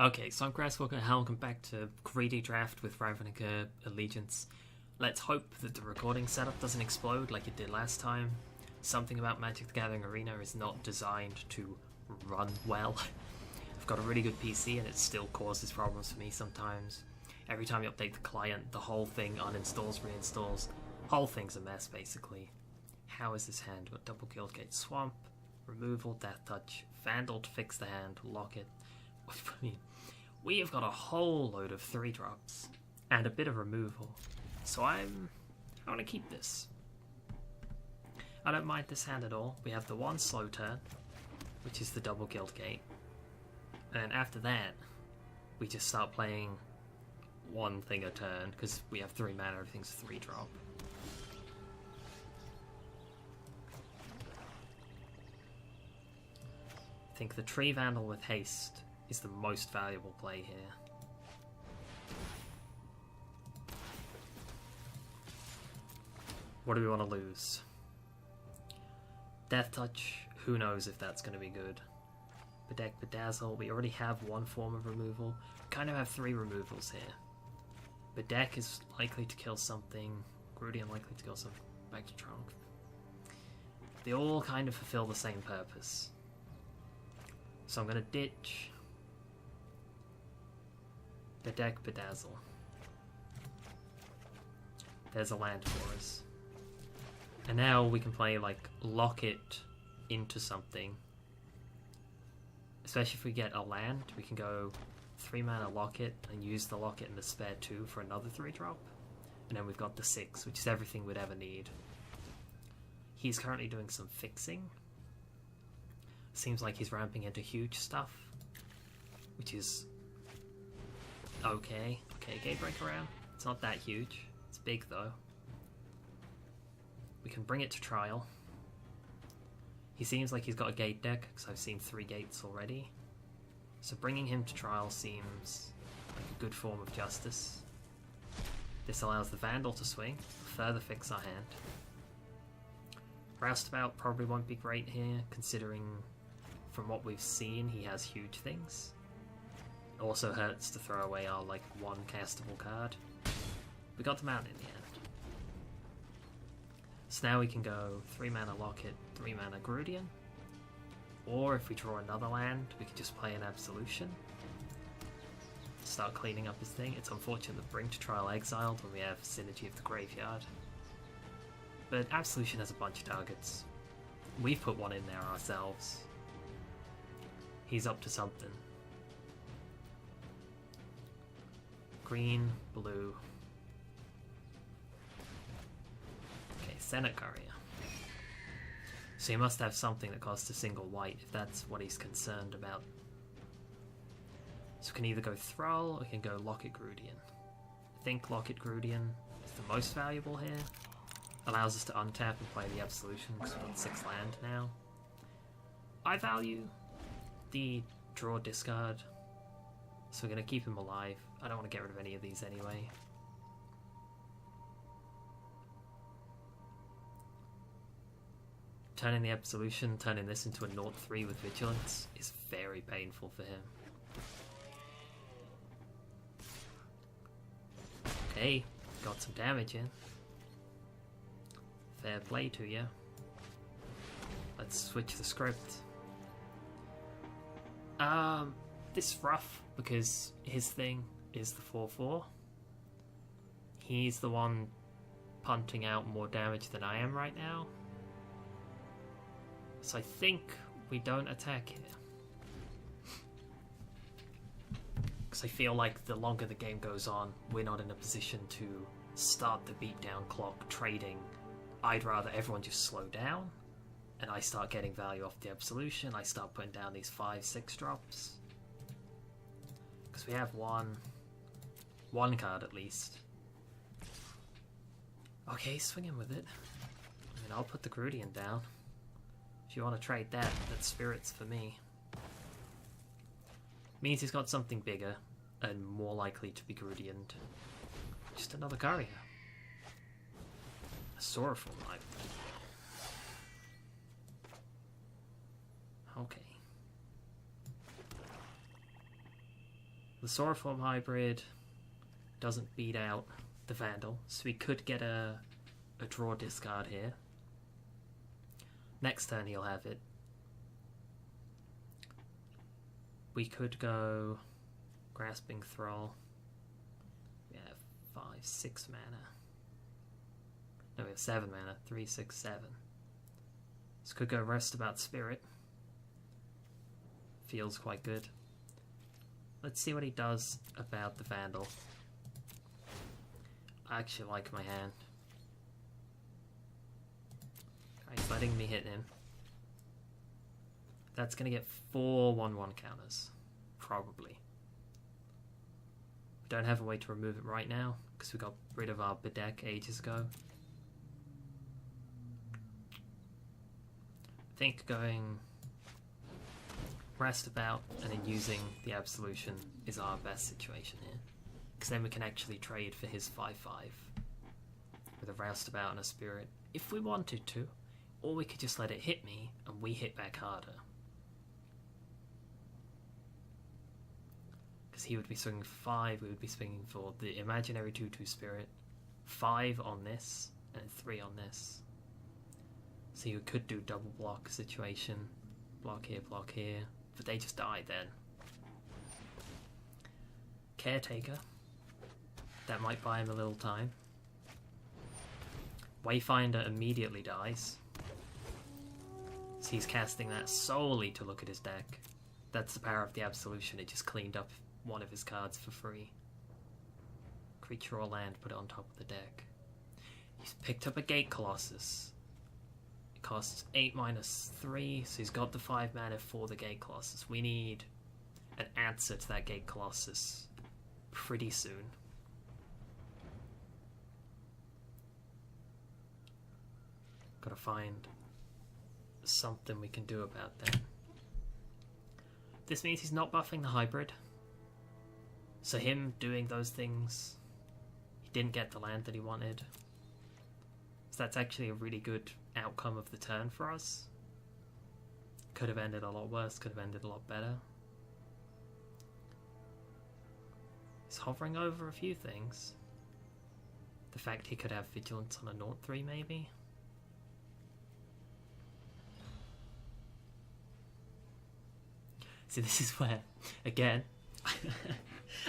Okay, so I'm Grasswalker, and welcome back to Greedy Draft with Ravnica Allegiance. Let's hope that the recording setup doesn't explode like it did last time. Something about Magic the Gathering Arena is not designed to run well. I've got a really good PC and it still causes problems for me sometimes. Every time you update the client, the whole thing uninstalls, reinstalls. Whole thing's a mess, basically. How is this hand? We've got double Guildgate Swamp, removal, Death Touch, Vandal to fix the hand, lock it. I mean, we have got a whole load of 3-drops and a bit of removal, so I want to keep this. I don't mind this hand at all. We have the one slow turn, which is the double Guildgate, and after that, we just start playing one thing a turn because we have 3 mana. Everything's 3-drop. I think the Tree Vandal with haste is the most valuable play here. What do we want to lose? Death Touch, who knows if that's going to be good. Bedeck, Bedazzle, we already have one form of removal. We kind of have 3 removals here. Bedeck is likely to kill something. Grudian likely to kill something. Back to Trunk. They all kind of fulfill the same purpose. So I'm going to ditch Bedeck, Bedazzle. There's a land for us. And now we can play, like, lock it into something. Especially if we get a land, we can go 3 mana lock it and use the lock it and the spare 2 for another 3-drop. And then we've got the 6, which is everything we'd ever need. He's currently doing some fixing. Seems like he's ramping into huge stuff, which is okay. Okay, Gatebreaker around. It's not that huge. It's big though. We can bring it to trial. He seems like he's got a gate deck because I've seen 3 gates already. So bringing him to trial seems like a good form of justice. This allows the Vandal to swing, further fix our hand. Roustabout probably won't be great here, considering from what we've seen he has huge things. It also hurts to throw away our like 1 castable card. We got them out in the end. So now we can go 3 mana Locket, 3 mana Grudian. Or if we draw another land, we can just play an Absolution. Start cleaning up his thing. It's unfortunate that Bring to Trial exiled when we have Synergy of the Graveyard. But Absolution has a bunch of targets. We've put one in there ourselves. He's up to something. Green, blue. Okay, Senate Courier. So he must have something that costs a single white, if that's what he's concerned about. So we can either go Thrall, or we can go Locket Grudian. I think Locket Grudian is the most valuable here. Allows us to untap and play the Absolution, because we've got 6 land now. I value the draw discard, so we're going to keep him alive. I don't want to get rid of any of these anyway. Turning the Absolution, turning this into a 0-3 with Vigilance is very painful for him. Okay, got some damage in. Fair play to you. Let's switch the script. This is rough because his thing is the 4-4. He's the one punting out more damage than I am right now. So I think we don't attack here. Because I feel like the longer the game goes on, we're not in a position to start the beatdown clock trading. I'd rather everyone just slow down, and I start getting value off the Absolution. I start putting down these 5-6 drops. Because we have one card at least. Okay, swinging with it. I mean, I'll put the Grudian down. If you want to trade that, that's spirits for me. Means he's got something bigger and more likely to be Grudianed. Just another courier. A Sorrowful Knight. Okay. The Sauroform hybrid doesn't beat out the Vandal, so we could get a draw discard here. Next turn he'll have it. We could go Grasping Thrall. We have 5, 6 mana. No, we have 7 mana. 3, 6, 7. This could go Roustabout Spirit. Feels quite good. Let's see what he does about the Vandal. I actually like my hand. He's letting me hit him. That's going to get 4 1/1 counters. Probably. We don't have a way to remove it right now because we got rid of our Bedeck ages ago. I think going Roustabout and then using the Absolution is our best situation here. Because then we can actually trade for his 5/5 with a Roustabout and a Spirit if we wanted to. Or we could just let it hit me and we hit back harder. Because he would be swinging for 5, we would be swinging for the imaginary 2/2 Spirit, 5 on this, and 3 on this. So you could do double block situation, block here, but they just die then. Caretaker, that might buy him a little time. Wayfinder immediately dies. So he's casting that solely to look at his deck. That's the power of the Absolution, it just cleaned up one of his cards for free. Creature or land, put it on top of the deck. He's picked up a Gate Colossus. It costs 8 -3, so he's got the 5 mana for the Gate Colossus. We need an answer to that Gate Colossus pretty soon. Gotta find something we can do about that. This means he's not buffing the hybrid. So him doing those things, he didn't get the land that he wanted. So that's actually a really good outcome of the turn for us. Could have ended a lot worse, could have ended a lot better. He's hovering over a few things. The fact he could have Vigilance on a 0/3 maybe. See, this is where, again,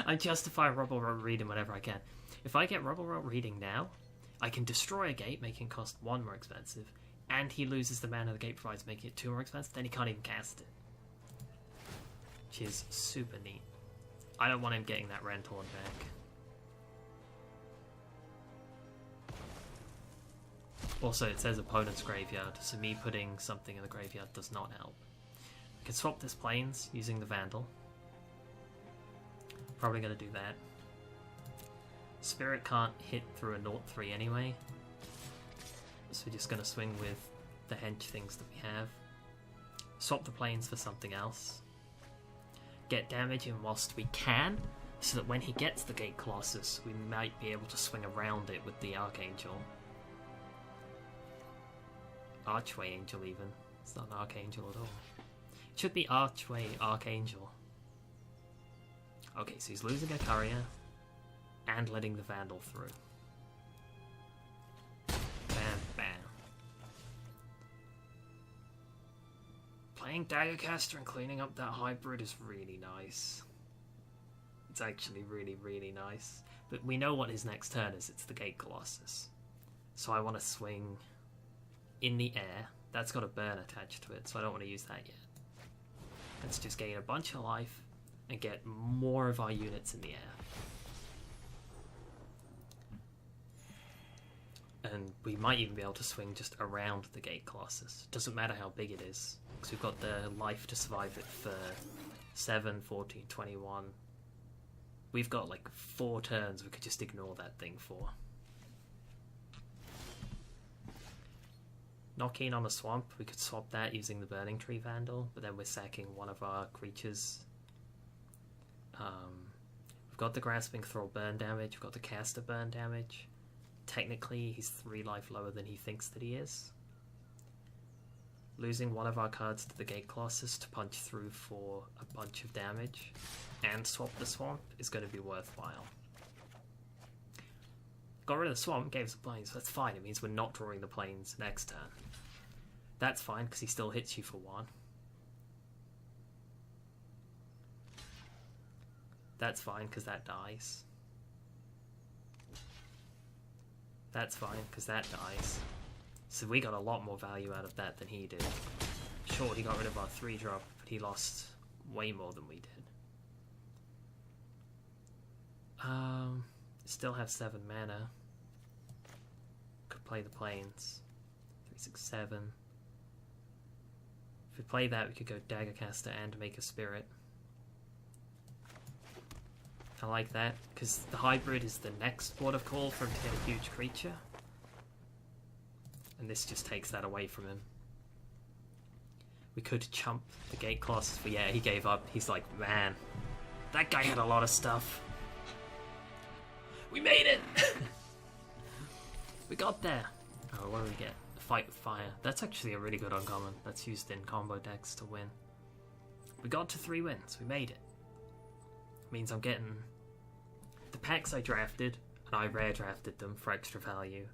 I justify Rubble Roll Reading whenever I can. If I get Rubble Roll Reading now, I can destroy a gate, making it cost 1 more expensive, and he loses the mana the gate provides, making it 2 more expensive, then he can't even cast it. Which is super neat. I don't want him getting that Renthorn back. Also, it says opponent's graveyard, so me putting something in the graveyard does not help. I can swap this Plains using the Vandal. Probably going to do that. Spirit can't hit through a 0/3 anyway, so we're just going to swing with the hench things that we have. Swap the Plains for something else. Get damage in whilst we can, so that when he gets the Gate Colossus, we might be able to swing around it with the Archangel. Archway Angel even. It's not an Archangel at all. It should be Archway Archangel. Okay, so he's losing a Courier and letting the Vandal through. Bam, bam. Playing Daggercaster and cleaning up that hybrid is really nice. It's actually really, really nice. But we know what his next turn is. It's the Gate Colossus. So I want to swing in the air. That's got a burn attached to it, so I don't want to use that yet. Let's just gain a bunch of life and get more of our units in the air. And we might even be able to swing just around the Gate Colossus. Doesn't matter how big it is, because we've got the life to survive it for 7, 14, 21. We've got like 4 turns we could just ignore that thing for. Not keen on a swamp. We could swap that using the Burning Tree Vandal, but then we're sacking one of our creatures. We've got the Grasping Thrall burn damage, we've got the Caster burn damage. Technically, he's 3 life lower than he thinks that he is. losing one of our cards to the Gate Colossus to punch through for a bunch of damage and swap the Swamp is going to be worthwhile. Got rid of the Swamp, gave us the Plains, that's fine. It means we're not drawing the Plains next turn. That's fine, because he still hits you for 1. That's fine, because that dies. That's fine, because that dies. So we got a lot more value out of that than he did. Sure, he got rid of our 3-drop, but he lost way more than we did. Still have 7 mana. Could play the Plains. 3, 6, 7. If we play that, we could go Daggercaster and make a Spirit. I like that, because the hybrid is the next port of call for him to get a huge creature. And this just takes that away from him. We could chump the Gate Colossus, but yeah, he gave up. He's like, man, that guy had a lot of stuff. We made it! We got there. Oh, what do we get? Fight with Fire. That's actually a really good uncommon. That's used in combo decks to win. We got to 3 wins. We made it. Means I'm getting the packs I drafted, and I rare drafted them for extra value.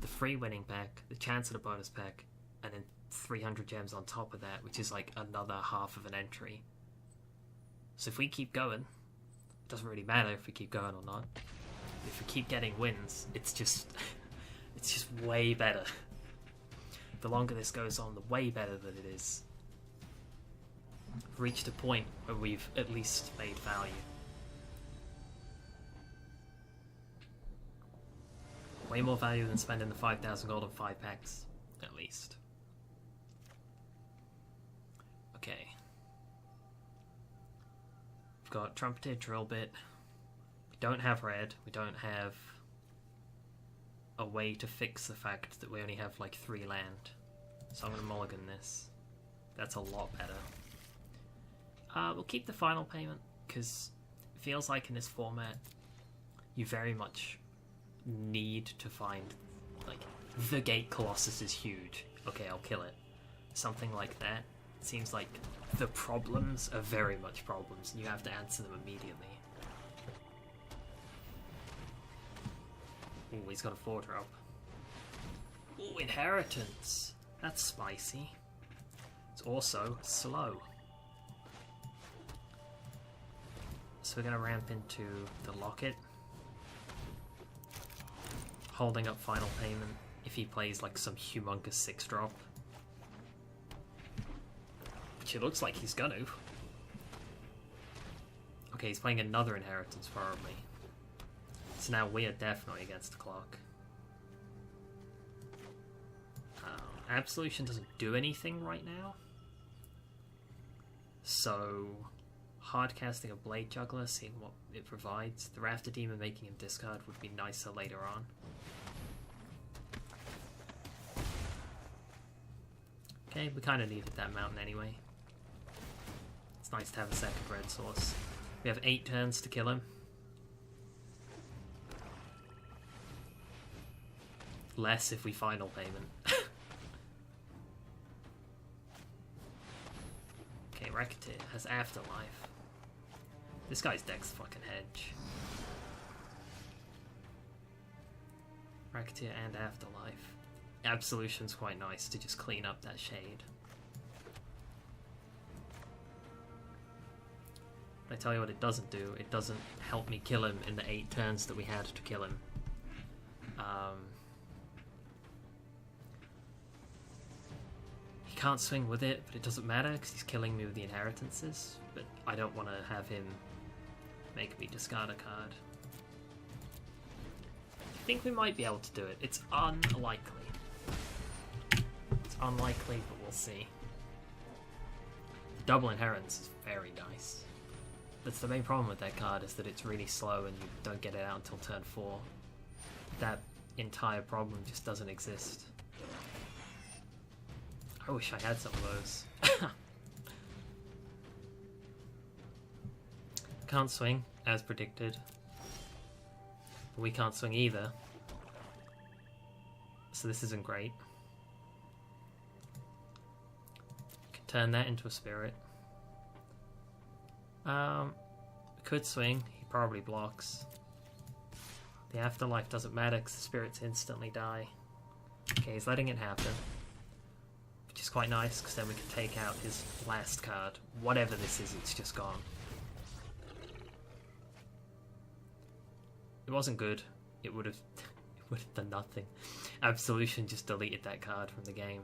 The free winning pack, the chance at a bonus pack, and then 300 gems on top of that, which is like another half of an entry. So if we keep going, it doesn't really matter if we keep going or not. If we keep getting wins, it's just way better. The longer this goes on, the way better that it is. We've reached a point where we've at least made value. Way more value than spending the 5,000 gold on 5 packs, at least. Okay. We've got Trumpeter, Drill Bit. We don't have red. We don't have a way to fix the fact that we only have like 3 land. So I'm going to mulligan this. That's a lot better. We'll keep the final payment, because it feels like in this format, you very much need to find, like, the Gate Colossus is huge. Okay, I'll kill it. Something like that. It seems like the problems are very much problems, and you have to answer them immediately. Ooh, he's got a 4-drop. Ooh, Inheritance! That's spicy. It's also slow. So we're going to ramp into the Locket. Holding up final payment if he plays like some humongous 6-drop. Which it looks like he's gonna. Okay, he's playing another Inheritance probably. So now we are definitely against the clock. Absolution doesn't do anything right now. So hard casting a Blade Juggler, seeing what it provides. The Rafter Demon making him discard would be nicer later on. Okay, we kind of needed that mountain anyway. It's nice to have a second red source. We have 8 turns to kill him. Less if we final payment. Okay, Racketeer has Afterlife. This guy's deck's fucking hedge. Racketeer and Afterlife. Absolution's quite nice to just clean up that shade. I tell you what it doesn't do, it doesn't help me kill him in the 8 turns that we had to kill him. He can't swing with it, but it doesn't matter because he's killing me with the Inheritances, but I don't want to have him make me discard a card. I think we might be able to do it. It's unlikely. It's unlikely, but we'll see. Double Inheritance is very nice. That's the main problem with that card, is that it's really slow and you don't get it out until turn 4. That entire problem just doesn't exist. I wish I had some of those. Can't swing, as predicted. But we can't swing either. So this isn't great. Turn that into a spirit. Could swing. He probably blocks. The afterlife doesn't matter because the spirits instantly die. Okay, he's letting it happen. Which is quite nice because then we can take out his last card. Whatever this is, it's just gone. It wasn't good. It would have done nothing. Absolution just deleted that card from the game.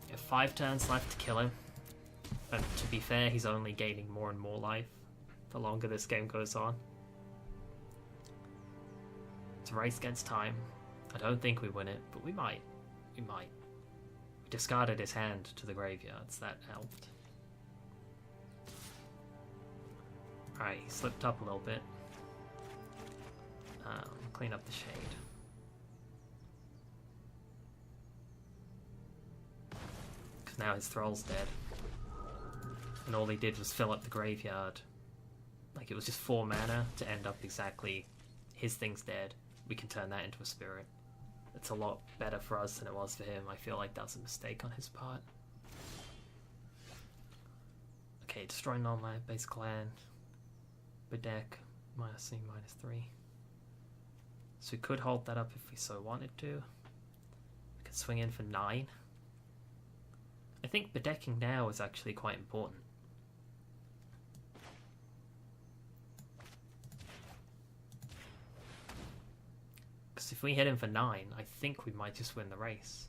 We have 5 turns left to kill him. And to be fair, he's only gaining more and more life the longer this game goes on. It's a race against time. I don't think we win it, but we might. We might. We discarded his hand to the graveyards. That helped. Alright, he slipped up a little bit. Clean up the shade. Because now his Thrall's dead. And all he did was fill up the graveyard. Like, it was just 4 mana to end up exactly his thing's dead. We can turn that into a spirit. It's a lot better for us than it was for him. I feel like that was a mistake on his part. Okay, destroy non-land, basic land. Bedeck, -3, -3. So we could hold that up if we so wanted to. We could swing in for 9. I think bedecking now is actually quite important. Because if we hit him for 9, I think we might just win the race.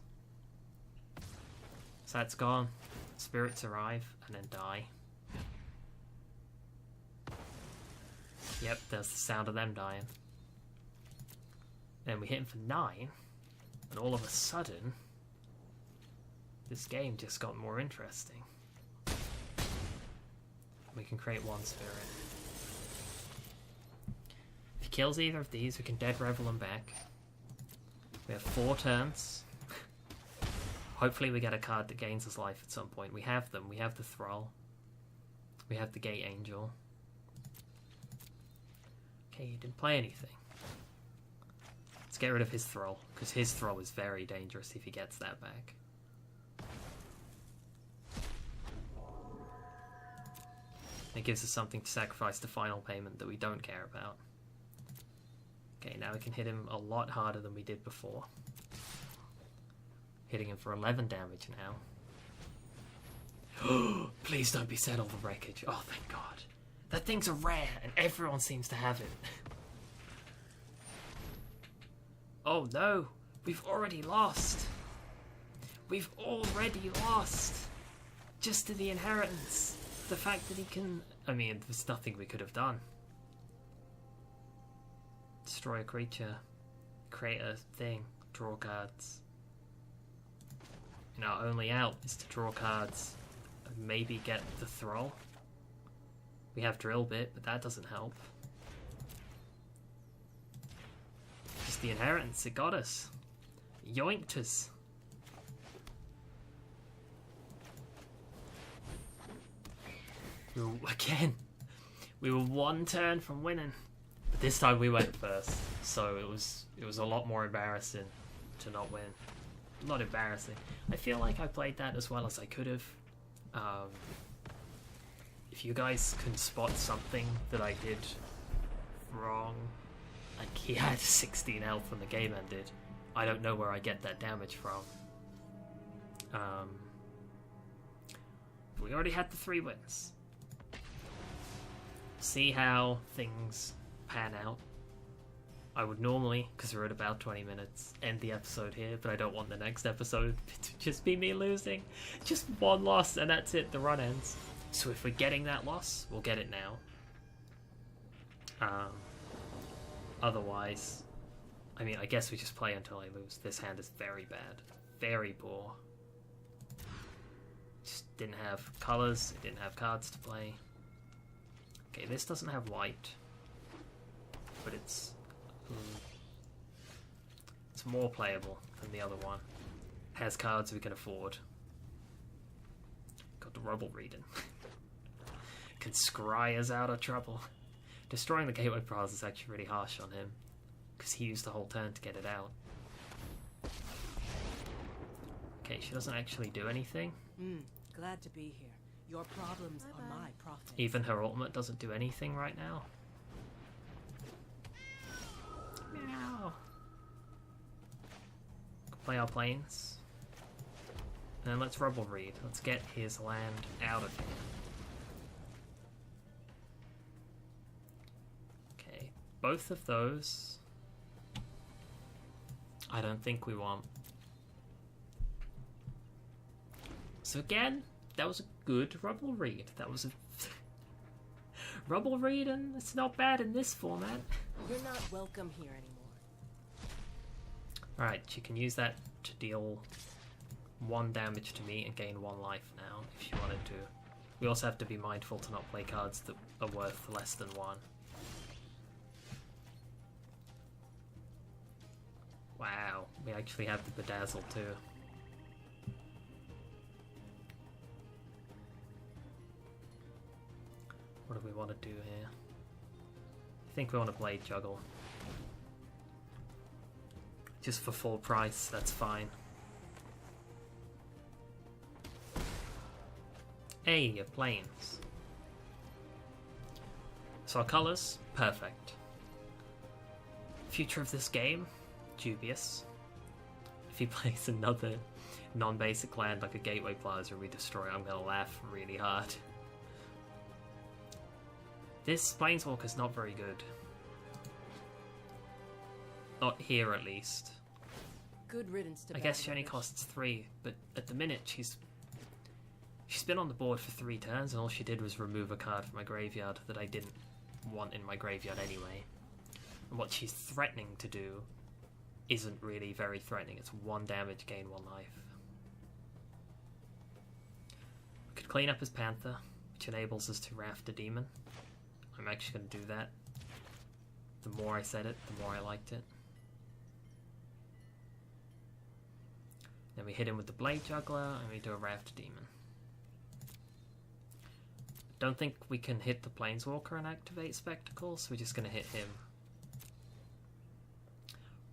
So that's gone. Spirits arrive and then die. Yep, there's the sound of them dying. Then we hit him for 9, and all of a sudden, this game just got more interesting. We can create 1 spirit. If he kills either of these, we can dead revel him back. We have 4 turns. Hopefully we get a card that gains us life at some point. We have them. We have the Thrall. We have the Gate Angel. Okay, he didn't play anything. Let's get rid of his Thrall, because his Thrall is very dangerous if he gets that back. It gives us something to sacrifice the final payment that we don't care about. Okay, now we can hit him a lot harder than we did before. Hitting him for 11 damage now. Please don't be Settle the Wreckage. Oh, thank God. That thing's a rare, and everyone seems to have it. Oh no, we've already lost. We've already lost. Just to the inheritance. The fact that he can... I mean, there's nothing we could have done. Destroy a creature. Create a thing. Draw cards. And our only out is to draw cards. And maybe get the Thrall. We have Drill Bit, but that doesn't help. Just the inheritance, it got us. Yoinked us. Again, we were 1 turn from winning. But this time we went first, so it was a lot more embarrassing to not win. Not embarrassing. I feel like I played that as well as I could have. If you guys can spot something that I did wrong, like he had 16 health when the game ended, I don't know where I get that damage from. We already had the 3 wins. See how things pan out. I would normally, because we're at about 20 minutes, end the episode here, but I don't want the next episode to just be me losing. Just 1 loss and that's it, the run ends. So if we're getting that loss, we'll get it now. Otherwise, I mean, I guess we just play until I lose. This hand is very bad. Very poor. Just didn't have colours, it didn't have cards to play. Okay, this doesn't have white. But it's more playable than the other one. Has cards we can afford. Got the Rubble Reading. Can scry us out of trouble. Destroying the Gateway Prize is actually really harsh on him, because he used the whole turn to get it out. Okay, she doesn't actually do anything. Glad to be here. Your problems are my profit. Even her ultimate doesn't do anything right now. Meow. Play our planes. And then let's Rubble Read. Let's get his land out of here. Okay, both of those I don't think we want. So again, that was a good Rubble Read. That was a Rubble Read, and it's not bad in this format. You're not welcome here anymore. Alright, she can use that to deal 1 damage to me and gain 1 life now, if she wanted to. We also have to be mindful to not play cards that are worth less than 1. Wow, we actually have the Bedazzle too. What do we want to do here? I think we want to play Juggle. Just for full price, that's fine. Hey, your planes. So our colours, perfect. Future of this game, dubious. If he plays another non-basic land like a Gateway Plaza we destroy, I'm gonna laugh really hard. This Planeswalker's not very good. Not here, at least. Good riddance to I guess she only costs 3, but at the minute she's been on the board for 3 turns, and all she did was remove a card from my graveyard that I didn't want in my graveyard anyway. And what she's threatening to do isn't really very threatening. It's 1 damage, gain 1 life. We could clean up his Panther, which enables us to raft a demon. I'm actually going to do that. The more I said it, the more I liked it. Then we hit him with the Blade Juggler, and we do a raft demon. Don't think we can hit the Planeswalker and activate Spectacle, so we're just going to hit him.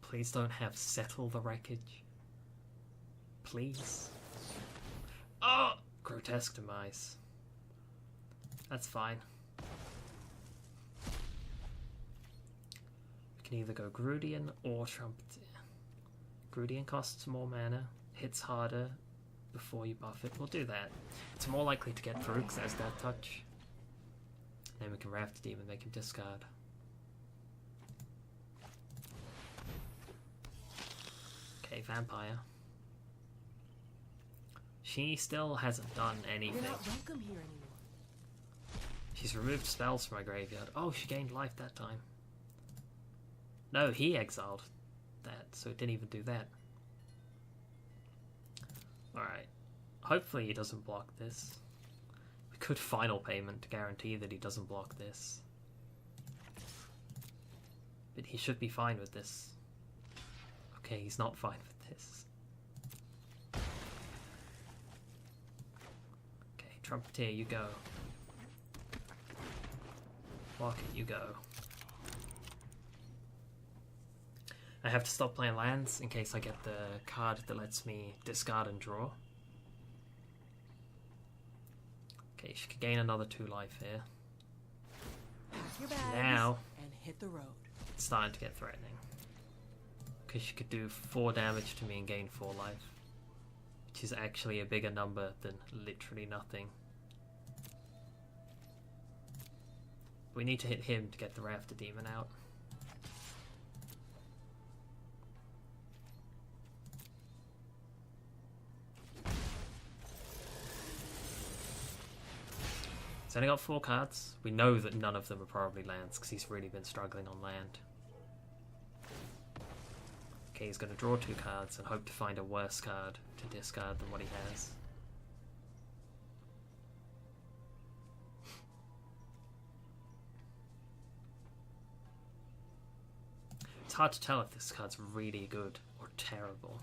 Please don't have Settle the Wreckage. Please. Oh! Grotesque Demise. That's fine. We can either go Grudian or Trumpeter. Grudian costs more mana, hits harder before you buff it. We'll do that. It's more likely to get through because there's that touch. Then we can raft a demon, make him discard. Okay, Vampire. She still hasn't done anything. You're not welcome here anymore. She's removed spells from my graveyard. Oh, she gained life that time. No, he exiled that, so it didn't even do that. Alright. Hopefully he doesn't block this. We could final payment to guarantee that he doesn't block this. But he should be fine with this. Okay, he's not fine with this. Okay, Trumpeter, you go. Block it, you go. I have to stop playing lands in case I get the card that lets me discard and draw. Okay, she could gain another 2 life here. Pack your bags Now and hit the road. it's starting to get threatening. Because she could do 4 damage to me and gain 4 life. Which is actually a bigger number than literally nothing. We need to hit him to get the Rafter Demon out. He's only got 4 cards. We know that none of them are probably lands because he's really been struggling on land. Okay, he's going to draw 2 cards and hope to find a worse card to discard than what he has. It's hard to tell if this card's really good or terrible.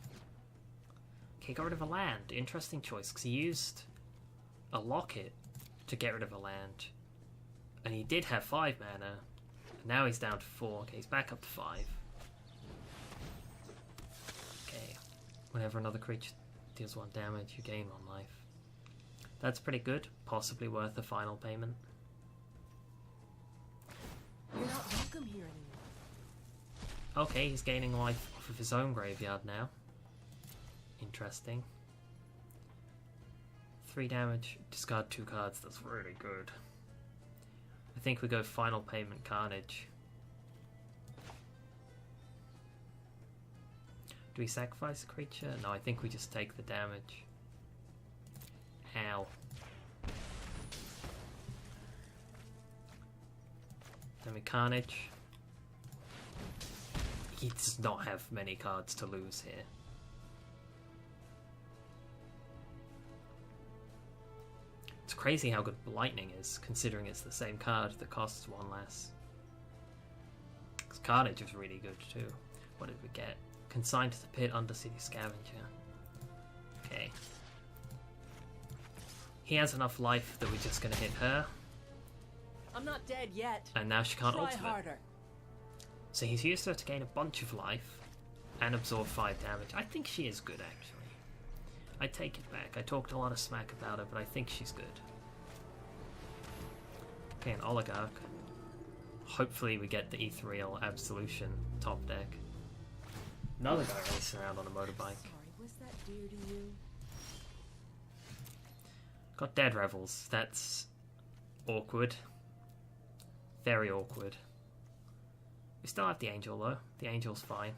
Okay, got rid of a land. Interesting choice, because he used a locket to get rid of a land. And he did have 5 mana. And now he's down to 4. Okay, he's back up to 5. Okay, whenever another creature deals 1 damage, you gain 1 life. That's pretty good, possibly worth a final payment. You're not welcome here anymore. Okay, he's gaining life off of his own graveyard now. Interesting. 3 damage, discard 2 cards, that's really good. I think we go final payment Carnage. Do we sacrifice a creature? No, I think we just take the damage. Ow. Then we Carnage. He does not have many cards to lose here. It's crazy how good Lightning is, considering it's the same card that costs 1 less. Because Carnage is really good too. What did we get? Consigned to the Pit, Undercity Scavenger. Okay. He has enough life that we're just going to hit her. I'm not dead yet. And now she can't Try ultimate. harder. So he's used her to gain a bunch of life and absorb 5 damage. I think she is good, actually. I take it back. I talked a lot of smack about her, but I think she's good. Okay, an Oligarch. Hopefully we get the Ethereal Absolution top deck. Another guy racing around on a motorbike. Sorry, was that dear to you? Got Dead Revels. That's awkward. Very awkward. We still have the Angel though. The Angel's fine.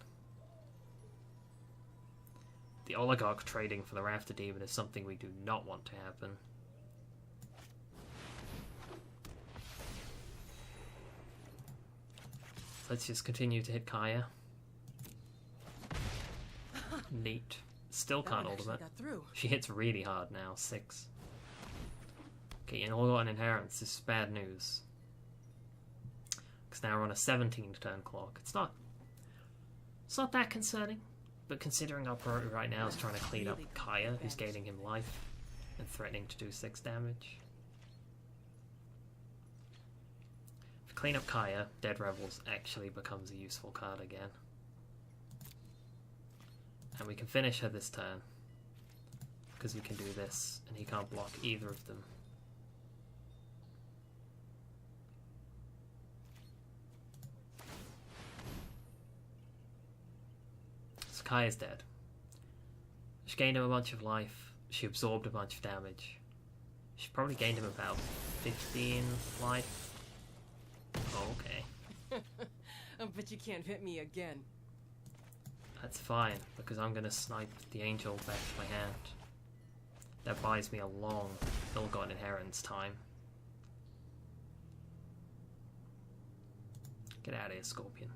The Oligarch trading for the Rafter Demon is something we do not want to happen. Let's just continue to hit Kaya. Neat. Still can't ultimate. Got through. She hits really hard now. 6. Okay, and all got an inheritance. This is bad news. Because now we're on a 17 turn clock. It's not that concerning. But considering our priority right now is trying to clean up Kaya, who's gaining him life and threatening to do 6 damage. If we clean up Kaya, Dead Revels actually becomes a useful card again. And we can finish her this turn. Because we can do this, and he can't block either of them. So Kaya's dead. She gained him a bunch of life. She absorbed a bunch of damage. She probably gained him about 15 life. Oh, okay. But you can't hit me again. That's fine, because I'm going to snipe the Angel back to my hand. That buys me a long, ill-gotten inheritance time. Get out of here, Scorpion.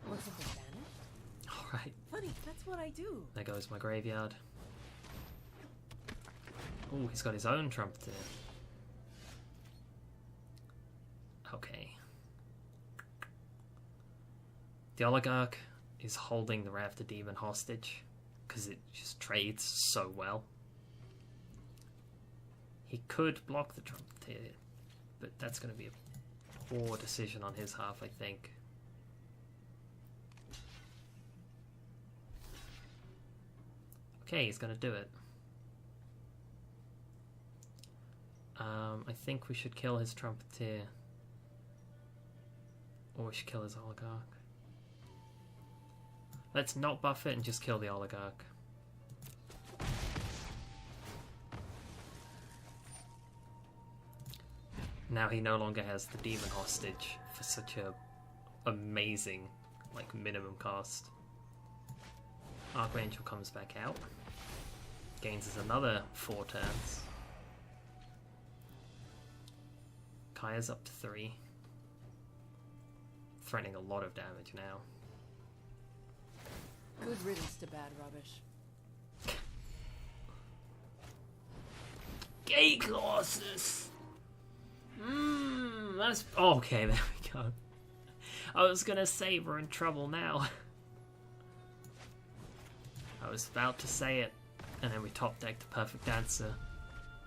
What's up, vanished? Alright, Funny, that's what I do. there goes my graveyard. Ooh, he's got his own trumpeter. Okay. The Oligarch is holding the Rafter Demon hostage because it just trades so well. He could block the Trumpeter, but that's going to be a poor decision on his half, I think. Okay, he's going to do it. I think we should kill his Trumpeter. Or we should kill his Oligarch. Let's not buff it and just kill the Oligarch. Now he no longer has the demon hostage for such a amazing, like, minimum cost. Archangel comes back out. Gains us another 4 turns. Kaya's up to 3. Threatening a lot of damage now. Good riddance to bad rubbish. Gate clauses! That's... Oh, okay, there we go. I was gonna say we're in trouble now. I was about to say it, and then we top decked the perfect answer.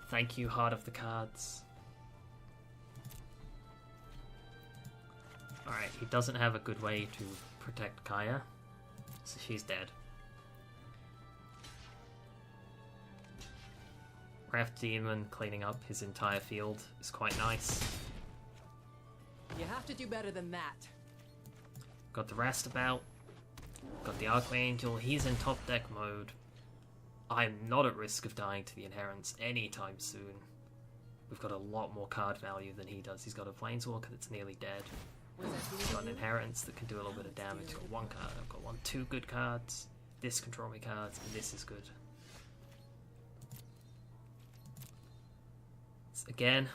Thank you, Heart of the Cards. Alright, he doesn't have a good way to protect Kaya, so she's dead. Craft Demon cleaning up his entire field is quite nice. You have to do better than that. Got the Rastabout. Got the Archangel. He's in top deck mode. I'm not at risk of dying to the Inherents anytime soon. We've got a lot more card value than he does. He's got a Planeswalker that's nearly dead. He's got an Inheritance that can do a little bit of damage. He's got one card. I've got two good cards. This control me cards, and this is good. So again,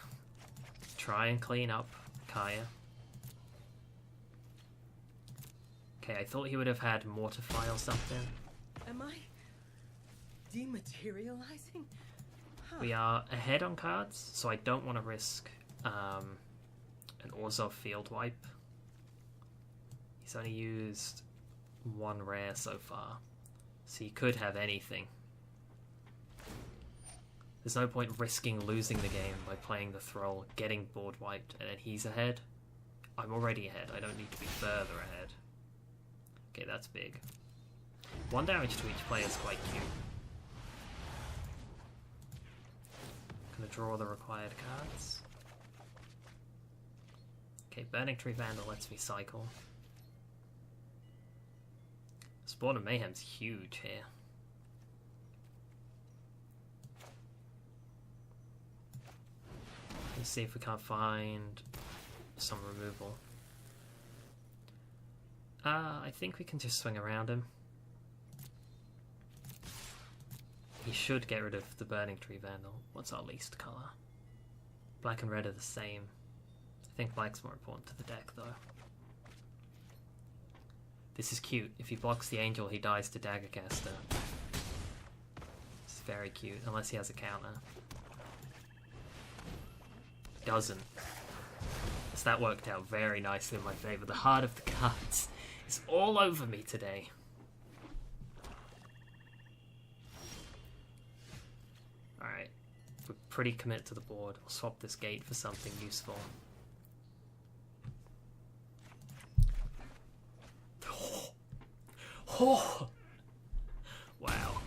try and clean up Kaya. Okay, I thought he would have had Mortify or something. Am I dematerializing? Huh. We are ahead on cards, so I don't want to risk an Orzhov field wipe. He's only used one rare so far, so he could have anything. There's no point risking losing the game by playing the Thrall, getting board wiped, and then he's ahead. I'm already ahead, I don't need to be further ahead. Okay, that's big. 1 damage to each player is quite cute. Gonna draw the required cards. Okay, Burning Tree Vandal lets me cycle. Spawn of Mayhem's huge here. Let's see if we can't find some removal. I think we can just swing around him. He should get rid of the Burning Tree Vandal. What's our least colour? Black and red are the same. I think black's more important to the deck, though. This is cute. If he blocks the Angel, he dies to Daggercaster. It's very cute, unless he has a counter. Doesn't. So that worked out very nicely in my favour. The heart of the cards is all over me today. Alright. We're pretty committed to the board. We'll swap this gate for something useful. Oh! Wow.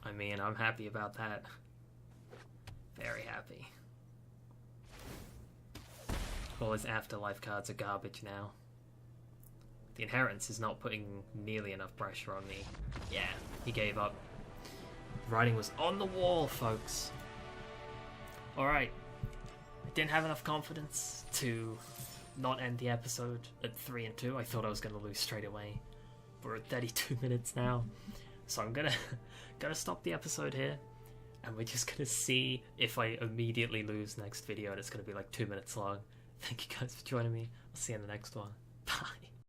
I mean, I'm happy about that. Very happy. All his Afterlife cards are garbage now. The Inheritance is not putting nearly enough pressure on me. Yeah, he gave up. Writing was on the wall, folks. Alright. I didn't have enough confidence to not end the episode at 3-2. I thought I was going to lose straight away. We're at 32 minutes now. So I'm gonna stop the episode here. And we're just gonna see if I immediately lose next video, and it's gonna be like 2 minutes long. Thank you guys for joining me. I'll see you in the next one. Bye.